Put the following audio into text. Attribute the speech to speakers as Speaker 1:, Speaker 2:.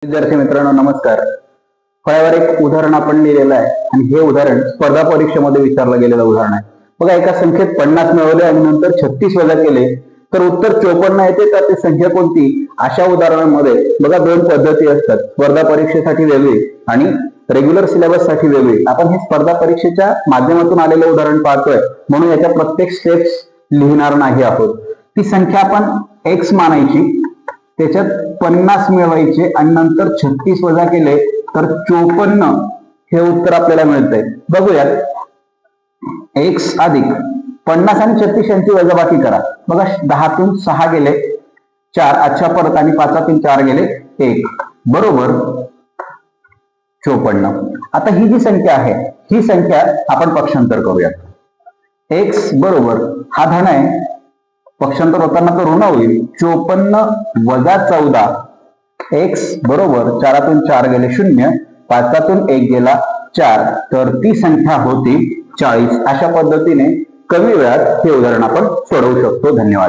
Speaker 1: विद्यार्थी मित्रांनो नमस्कार. फळ्यावर एक उदाहरण आपण लिहिलेलं आहे आणि हे उदाहरण स्पर्धा परीक्षेमध्ये विचारलं गेलेलं उदाहरण आहे. बघा, एका संख्येत 50 मिळवले आणि नंतर 36 वजा केले तर उत्तर 54 येते. तर ती संख्या कोणती? अशा उदाहरणांमध्ये बघा दोन पद्धती असतात, स्पर्धा परीक्षेसाठी वेगळी आणि रेग्युलर सिलेबस साठी वेगळी. आपण हे स्पर्धा परीक्षेच्या माध्यमातून आलेलं उदाहरण पाहतोय म्हणून याच्या प्रत्येक स्टेप्स लिहिणार नाही आहोत. ती संख्या आपण x मानायची, त्याच्यात 50 मिळवायचे आणि नंतर 36 वजा केले तर 54 हे उत्तर आपल्याला मिळतंय. बघूयात. x अधिक 50 आणि 36 यांची वजाबाकी करा. बघा, 10 तून 6 गेले 4, अच्छा परत आणि 5 तून 4 गेले 1 बरोबर 54. आता ही जी संख्या आहे ही संख्या आपण पक्षांतर करूया. x बरोबर हा धन आहे, पक्षांतर होताना तो ऋण होईल. 54 वजा 14, x बरोबर 4 तून 4 गेले 0, 5 तून 1 गेला 4, तर ती संख्या होती 40. अशा पद्धतीने कमी वेळात हे उदाहरण आपण सोडवू शकतो. धन्यवाद.